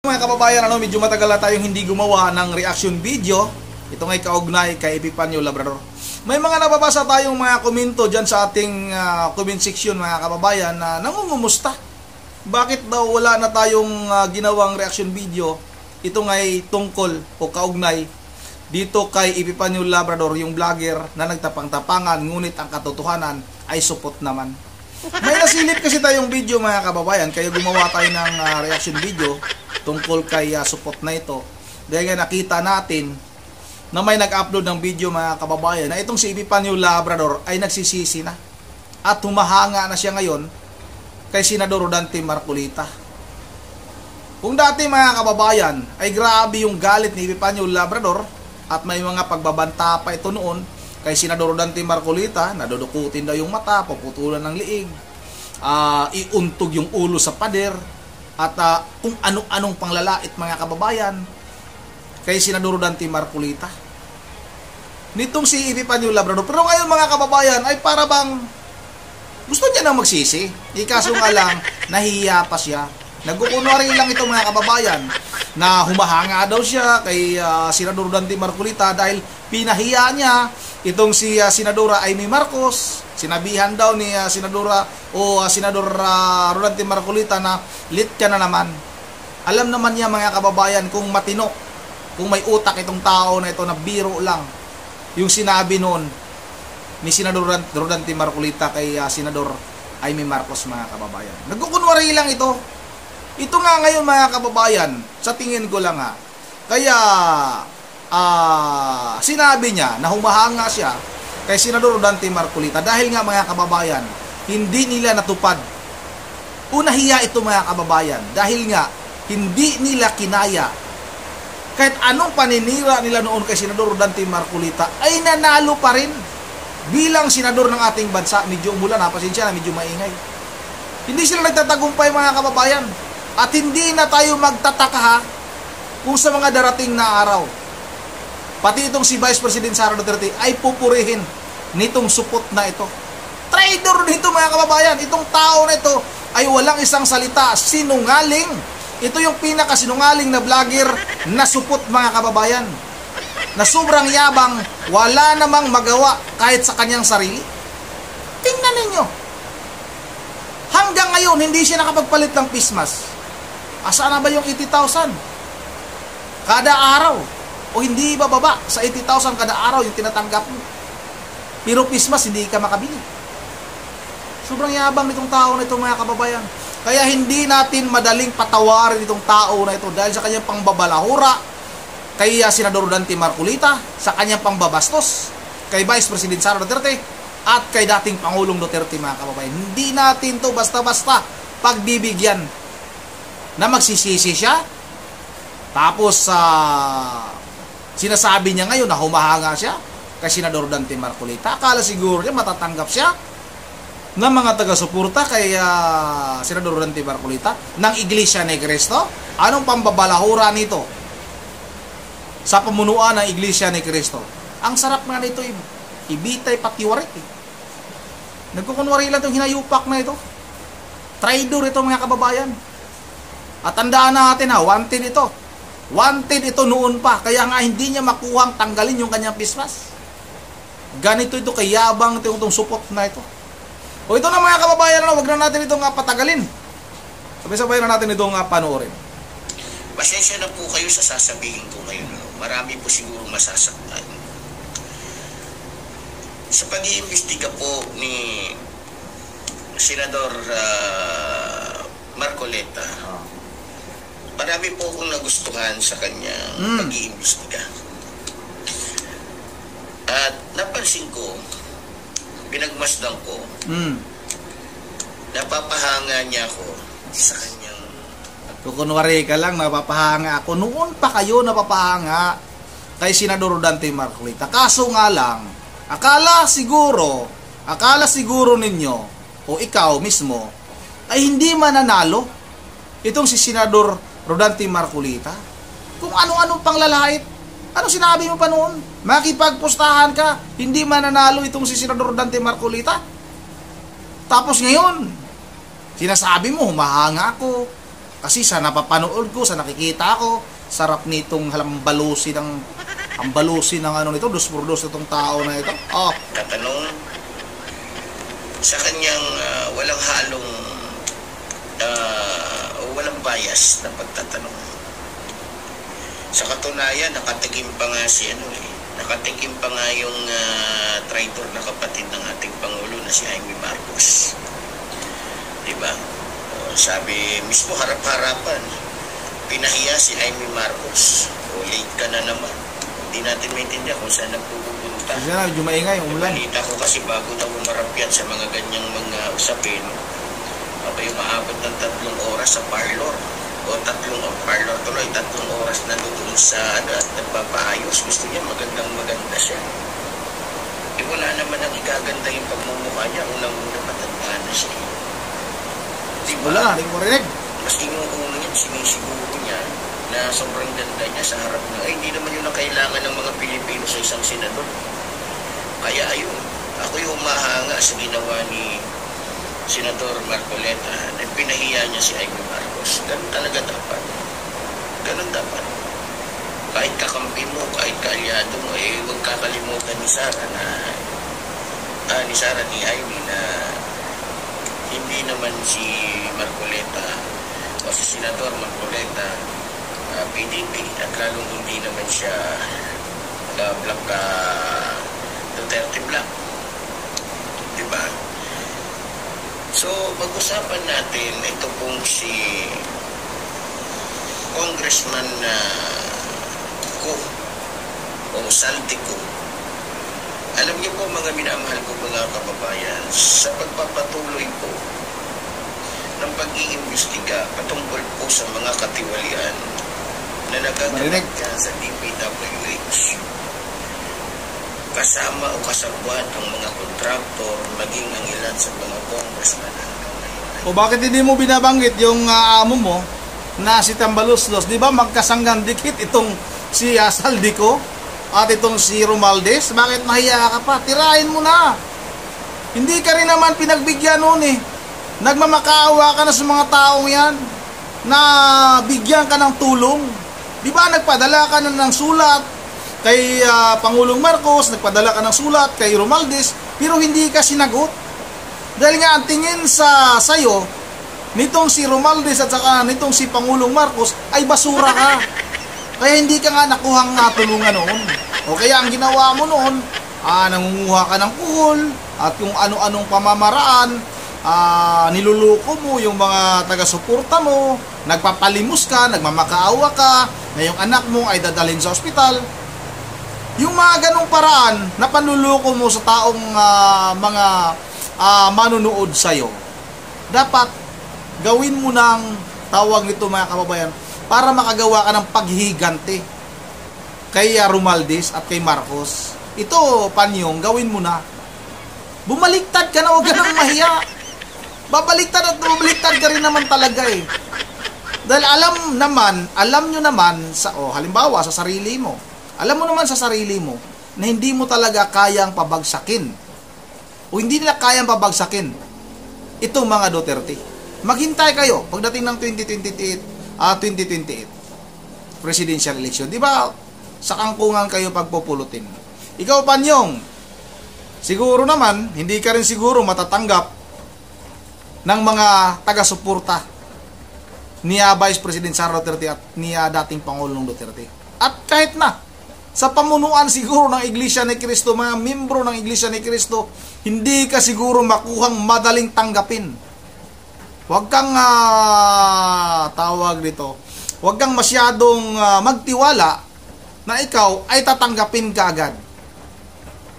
Mga kababayan, medyo matagal na tayong hindi gumawa ng reaction video. Ito nga'y kaugnay kay Epifanio Labrador. May mga nababasa tayong mga komento dyan sa ating comment section, mga kababayan, na nangungumusta. Bakit daw wala na tayong ginawang reaction video? Ito nga'y tungkol o kaugnay dito kay Epifanio Labrador, yung vlogger na nagtapang-tapangan, ngunit ang katotohanan ay supot naman. May nasilip kasi tayong video, mga kababayan, kaya gumawa tayo ng reaction video tungkol kay supot na ito. Dahil nga nakita natin na may nag-upload ng video, mga kababayan, na itong si Epifanio Labrador ay nagsisisi na at humahanga na siya ngayon kay Senador Rodante Marcolita. Kung dati, mga kababayan, ay grabe yung galit ni Epifanio Labrador at may mga pagbabanta pa ito noon kay Senador Rodante Marcolita, nadudukutin daw yung mata, puputulan ng liig, iuntog yung ulo sa pader, at kung anong panglalait, mga kababayan, kay Senador Rodante Marcolita nitong si Epifanio Labrador. Pero ngayon, mga kababayan, ay para bang gusto niya nang magsisi. Ikaso nga lang, nahihiya pa siya. Nagkukunwari lang ito, mga kababayan, na humahanga daw siya kay Senador Rodante Marcolita dahil pinahiya niya itong si Senadora Amy Marcos. Sinabihan daw ni Senador Rodante Marcolita na lit ka na naman. Alam naman niya, mga kababayan, kung matino, kung may utak itong tao na ito, na biro lang yung sinabi noon ni Senador Rodante Marcolita kay Senador Amy Marcos, mga kababayan. Nagkukunwari lang ito. Ito nga ngayon, mga kababayan, sa tingin ko lang kaya sinabi niya na humahanga siya kay Senador Rodante Marcolita dahil nga, mga kababayan, hindi nila natupad. Unahiya ito, mga kababayan, dahil nga hindi nila kinaya. Kahit anong paninira nila noon kay Senador Rodante Marcolita ay nanalo pa rin bilang senador ng ating bansa. Medyo umulan, pasensya na, medyo maingay. Hindi sila nagtatagumpay, mga kababayan. At hindi na tayo magtataka kung sa mga darating na araw, pati itong si Vice President Sara Duterte ay pupurihin nitong supot na ito. Traitor nito, mga kababayan. Itong tao na ito ay walang isang salita, sinungaling. Ito yung pinakasinungaling na vlogger na supot, mga kababayan, na sobrang yabang, wala namang magawa kahit sa kanyang sarili. Tingnan ninyo, hanggang ngayon hindi siya nakapagpalit ng pismas. Asaan na ba yung 80,000 kada araw? O hindi bababa sa 80,000 kada araw yung tinatanggap mo, pero pismas hindi ka makabili. Sobrang yabang nitong tao na ito, mga kababayan. Kaya hindi natin madaling patawarin itong tao na ito dahil sa kanyang pangbabalahura kay Senador Rodante Marcolita, sa kanyang pangbabastos kay Vice President Sara Duterte at kay dating Pangulong Duterte, mga kababayan. Hindi natin to basta-basta pagbibigyan na magsisisi siya tapos sinasabi niya ngayon na humahanga siya kay Senador Rodante Marcolita. Akala siguro niya matatanggap siya ng mga taga-suporta kay Senador Rodante Marcolita ng Iglesia ni Cristo. Anong pambabalahura nito sa pamunuan ng Iglesia ni Cristo? Ang sarap nga nito, ibitay patiwarik. Nagkukunwari lang itong hinayupak na ito. Traidor ito, mga kababayan. At tandaan natin, wanted ito. Wanted ito noon pa. Kaya nga hindi niya makuhang tanggalin yung kanyang pismas. Ganito ito, kayabang itong supot na ito. O ito na, mga kababayan, wag na natin itong patagalin. Sabay-sabay na natin itong panoorin. Pasensya na po kayo sa sasabihin ko ngayon. Marami po siguro masasaktan. Sa pag-iimbestiga po ni Senador Marcolita, marami po akong nagustuhan sa kanyang pag-iimbestiga. At napansin ko, pinagmasdan ko, napapahanga niya ako sa kanyang... Kukunwari ka lang, napapahanga ako. Noon pa kayo napapahanga kay Senador Rodante Marcolita. Kaso nga lang, akala siguro ninyo, o ikaw mismo, ay hindi mananalo itong si Senador Rodante Marcolita. Kung ano-anong panglalait. Ano sinabi mo pa noon? Makipagpustahan ka, hindi mananalo itong si Senador Rodante Marcolita. Tapos ngayon, sinasabi mo, humahanga ako Kasi sa napapanood ko, sa nakikita ko, sarap nitong hambalusin ng ano nito, dos itong tao na ito. Oh. Tatanong sa kanyang walang bias na pagtatanong. Sa katunayan, nakatikim pa nga nakatikim pa nga yung traitor na kapatid ng ating Pangulo na si Amy Marcos. Diba? Sabi, mismo harap-harapan, pinahiya si Amy Marcos. O, late ka na naman. Hindi natin maintindihan kung saan nagpupunta. Kasi na, jumaingay, umulan. Balita ko kasi bago daw umarap yan sa mga ganyang mga usapin, abay umaabot ng 3 oras sa parlor. O 3 oras na doon sa at nagpapaayos. Gusto niya maganda siya. Wala naman ang igaganda yung pagmumukha niya. Unang-una matanda na siya. Diba? Wala, hindi ko rinig. Mas inuuna niya, sinisiguro niya na sobrang ganda niya sa harap ng, hindi naman yun ang kailangan ng mga Pilipino sa isang senador. Kaya ayun, ako yung humahanga sa ginawa ni Senador Marcoleta na pinahiya niya si Amy Marcos. Ganun talaga dapat. Ganun dapat. Kahit kakampi mo, kahit kaalyado mo, huwag kakalimutan ni Amy na hindi naman si Marcoleta o si Senador Marcoleta PDP at lalong hindi naman siya Black Duterte Black. Diba? So, pag-usapan natin ito pong si Congressman Ko o Saltico. Alam niyo po mga minamahal ko mga kababayan, sa pagpapatuloy po ng pag-iimbestiga patungkol po sa mga katiwalian na nagaganap sa DPWH, kasama o kasabwat ang mga kontraktor, maging ang ilan sa mga congressman hanggang ngayon. O bakit hindi mo binabanggit yung amo mo na si Tambaluslos? Di ba magkasanggang dikit itong si Saldico at itong si Romualdez? Bakit mahiya ka pa? Tirahin mo na. Hindi ka rin naman pinagbigyan noon eh. Nagmamakaawa ka na sa mga taong yan na bigyan ka ng tulong. Di ba nagpadala ka na ng sulat kay Pangulong Marcos, nagpadala ka ng sulat kay Romualdez, pero hindi ka sinagot. Dahil nga ang tingin sa'yo nitong si Romualdez at saka nitong si Pangulong Marcos ay basura ka. Kaya hindi ka nga nakuhang natulungan noon. O kaya ang ginawa mo noon, nangunguha ka ng kuhol at kung ano-anong pamamaraan, niluluko mo yung mga taga-suporta mo, nagpapalimos ka, nagmamakaawa ka, na yung anak mo ay dadalhin sa ospital. Yung mga ganong paraan na panluluko mo sa taong mga manunood sa'yo, dapat gawin mo ng tawag nito mga kababayan para makagawa ka ng paghihigante kay Romualdez at kay Marcos. Ito, Panyong, gawin mo na. Bumaliktad ka na, huwag ka nang mahiya. Babaliktad at bumaliktad ka rin naman talaga eh. Dahil alam nyo naman, halimbawa sa sarili mo, alam mo naman sa sarili mo na hindi mo talaga kayang pabagsakin o hindi nila kayang pabagsakin itong mga Duterte. Maghintay kayo pagdating ng 2028 presidential election. Di ba sa kangkungan kayo pagpupulutin? Ikaw, Panyong, siguro naman, hindi ka rin siguro matatanggap ng mga taga-suporta ni Vice President Sara Duterte at ni dating Pangulong Duterte. At kahit na sa pamunuan siguro ng Iglesia ni Cristo, mga membro ng Iglesia ni Cristo, hindi ka siguro makuhang madaling tanggapin. Huwag kang tawag dito, huwag kang masyadong magtiwala na ikaw ay tatanggapin ka agad.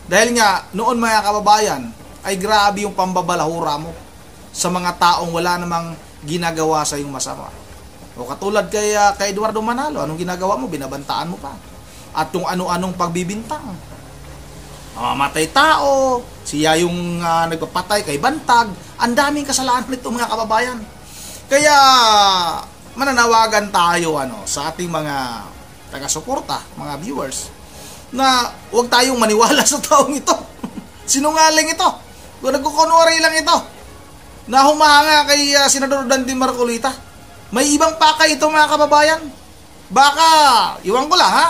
Dahil nga, noon mga kababayan, ay grabe yung pambabalahura mo sa mga taong wala namang ginagawa sa iyong masama. O katulad kay Eduardo Manalo, anong ginagawa mo? Binabantaan mo pa. At kung ano-anong pagbibintang. Matay tao, siya yung nagpapatay kay Bantag. Ang daming kasalanan nito mga kababayan. Kaya mananawagan tayo sa ating mga taga-suporta, mga viewers, na huwag tayong maniwala sa taong ito. Sinungaling ito. Kung nagkukunwari lang ito na humanga kay Senador Dandy Marcolita. May ibang pakay ito mga kababayan. Baka, iwan ko lang ha,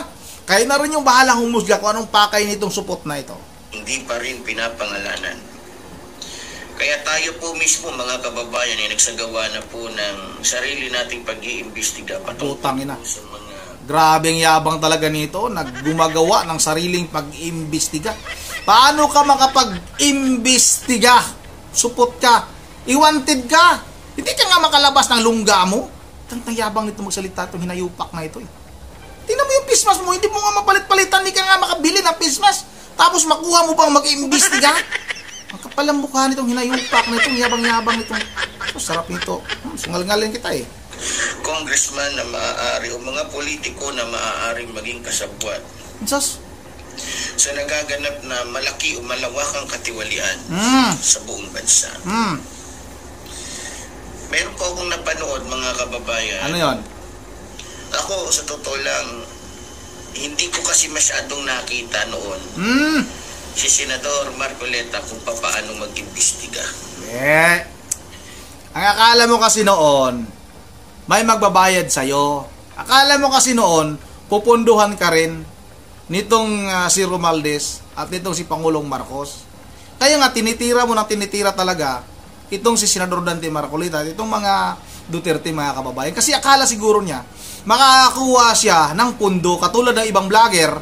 kayo na rin yung bahalang humusga kung anong pakay nitong supot na ito. Hindi pa rin pinapangalanan. Kaya tayo po mismo mga kababayan ay nagsagawa na po ng sarili nating pag-iimbestiga Putang ina. sa mga... Grabeng yabang talaga nito, naggumagawa ng sariling pag-imbestiga. Paano ka makapag-imbestiga? Supot ka, iwanted ka. Hindi ka nga makalabas ng lungga mo. Tantang yabang nito magsalita itong hinayupak na ito eh. Tingnan mo yung pismas mo, hindi mo nga mapalit-palitan, hindi ka nga makabili ng pismas. Tapos makuha mo pang mag-imbestiga. Ang kapal ang mukha nitong hinayupak na itong yabang-yabang nitong. Sarap nito. Sungal-ngalin kita eh. Congressman na maaari o mga politiko na maaaring maging kasabwat Sus. sa nagaganap na malaki o malawakang katiwalian sa buong bansa. Meron po akong napanood mga kababayan. Ano yon? Ako sa totoo lang, hindi ko kasi masyadong nakita noon si Senador Marcoleta kung paano mag-imbestiga. Ang akala mo kasi noon, may magbabayad sa'yo. Akala mo kasi noon, pupunduhan ka rin nitong si Romualdez at nitong si Pangulong Marcos. Kaya nga, tinitira mo ng tinitira talaga itong si Senador Dante Marcoleta at itong mga Duterte mga kababayan. Kasi akala siguro niya, makakakuha siya ng pundo katulad ng ibang vlogger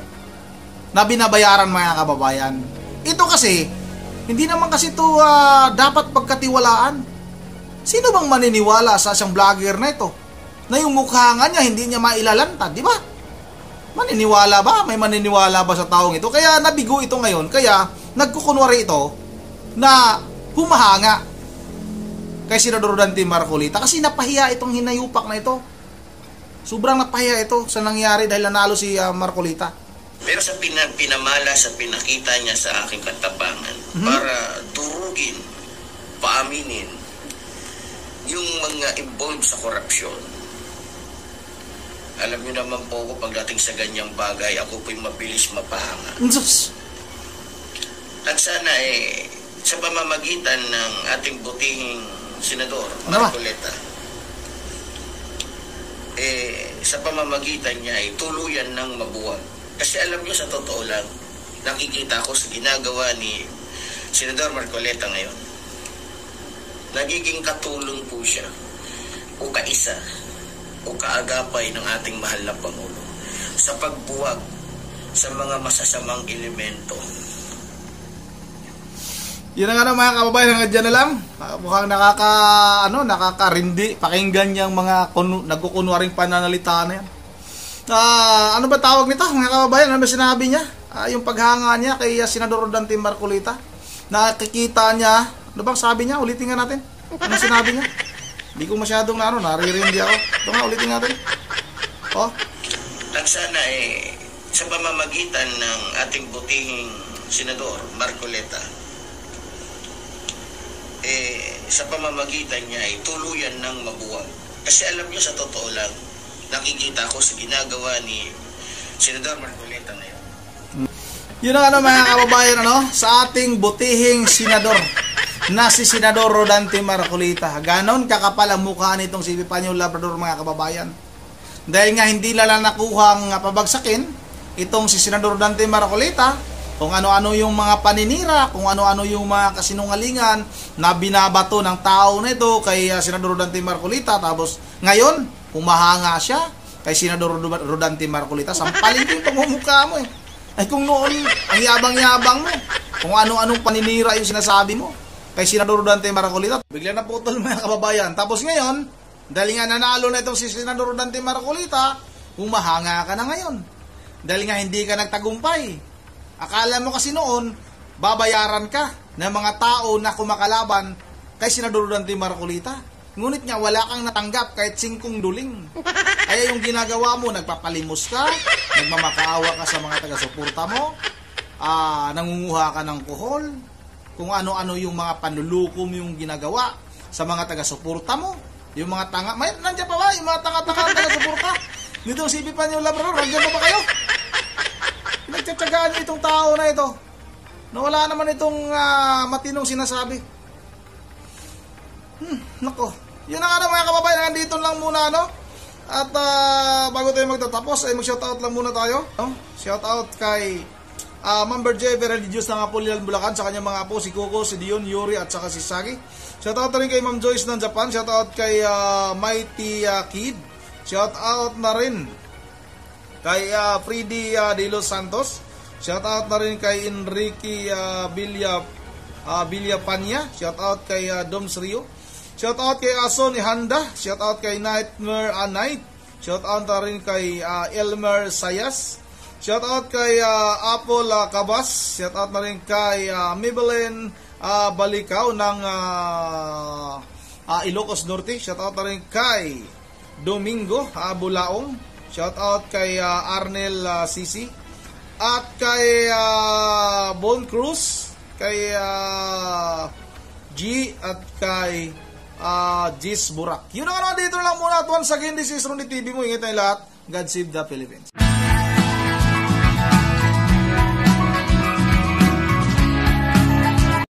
na binabayaran mga kababayan. Ito kasi, hindi naman kasi ito dapat pagkatiwalaan. Sino bang maniniwala sa isang vlogger na ito? Na yung mukha nga niya, hindi niya mailalantad, di ba? Maniniwala ba? May maniniwala ba sa taong ito? Kaya nabigo ito ngayon. Kaya nagkukunwari ito na humahanga kay Senador Dante Marcoleta. Kasi napahiya itong hinayupak na ito. Sobrang napahiya ito sa nangyari dahil nanalo si Marcoleta. Pero sa pinamala, sa pinakita niya sa aking katapangan para durugin, paaminin yung mga involved sa korupsyon. Alam niyo naman po ako, pagdating sa ganyang bagay, ako po'y mabilis mapahanga. Sus. At sana sa pamamagitan ng ating butihing Senador Ano ba? Marcoleta, sa pamamagitan niya ay tuluyan ng mabuwag. Kasi alam niyo sa totoo lang, nakikita ko sa ginagawa ni Senador Marcoleta ngayon, nagiging katulong po siya o kaisa o kaagapay ng ating mahal na Pangulo sa pagbuwag sa mga masasamang elemento. Yun na nga mga kababayan, hanggang dyan na lang. Mukhang nakakarindi pakinggan niyang mga nagkukunwaring pananalita na yan. Ano ba tawag nito mga kababayan? Ano ba sinabi niya? Yung paghanga niya kay Senador Dante Marcoleta. Nakikita niya, ano bang sabi niya? Ulitin nga natin. Ano sinabi niya? Hindi ko masyadong naririndi ako. Ito nga, ulitin natin. At sana sa pamamagitan ng ating butihing Senador Marcoleta, sa pamamagitan niya ay tuluyan ng mabuwag. Kasi alam niyo sa totoo lang, nakikita ko sa ginagawa ni Senador Marcoleta ngayon. Yun ang mga kababayan, sa ating butihing senador na si Senador Dante Marcoleta. Ganon kakapal ang mukha nitong si Epipanyo Labrador mga kababayan. Dahil nga hindi lala nakuhang pabagsakin itong si Senador Dante Marcoleta, kung ano-ano yung mga paninira, kung ano-ano yung mga kasinungalingan na binabato ng tao nito kay Senador Dante Marcoleta. Tapos ngayon, humahanga siya kay Senador Dante Marcoleta. Sampalin ko yung pagmumukha mo eh. Ay kung noon, ang yabang-yabang mo, kung ano-anong paninira yung sinasabi mo kay Senador Dante Marcoleta, bigla na putol mga kababayan. Tapos ngayon, dahil nga nanalo na itong si Senador Dante Marcoleta, humahanga ka na ngayon. Dahil nga hindi ka nagtagumpay. Akala mo kasi noon, babayaran ka ng mga tao na kumakalaban kay Senador Dante Marcoleta. Ngunit nga, wala kang natanggap kahit 5 duling. Kaya yung ginagawa mo, nagpapalimos ka, nagmamakaawa ka sa mga taga-suporta mo, nangunguha ka ng kuhol, kung ano-ano yung mga panlulukom yung ginagawa sa mga taga-suporta mo, yung mga tanga, nandiyan pa ba yung mga tanga-tanga taga-suporta? Nitong si Epipanyo Labrador, nandiyan pa ba kayo? Nagtsatsagaan itong tao na ito na wala naman itong matinong sinasabi. Nako, Yun na nga mga kababayan, nandito lang muna, no? At bago tayo magtatapos, ay mag-shoutout lang muna tayo, no? Shoutout kay Member J, Religious ng Apolilan Bulacan, sa kanyang mga apo, si Coco, si Dion, Yuri, at saka si Sagi. Shoutout na rin kay Ma'am Joyce ng Japan. Shoutout kay Mighty Kid. Shoutout na rin kay Freddy De Los Santos. Shoutout na rin kay Enrique Villapania. Shoutout kay Doms Rio. Shoutout kay Ason Ihanda. Shoutout kay Nightmare Night. Shoutout na rin kay Elmer Sayas. Shoutout kay Apple Cabas. Shoutout na rin kay Maybelline Balikaw ng Ilocos Norte. Shoutout na rin kay Domingo Bulaong. Shoutout kay Arnel Sisi. At kay Bon Cruz, kay G at kay Jis Burak. Yun ang dito lang muna. At once again, this is Ronnie TV mo. Ingat tayo lahat. God save the Philippines.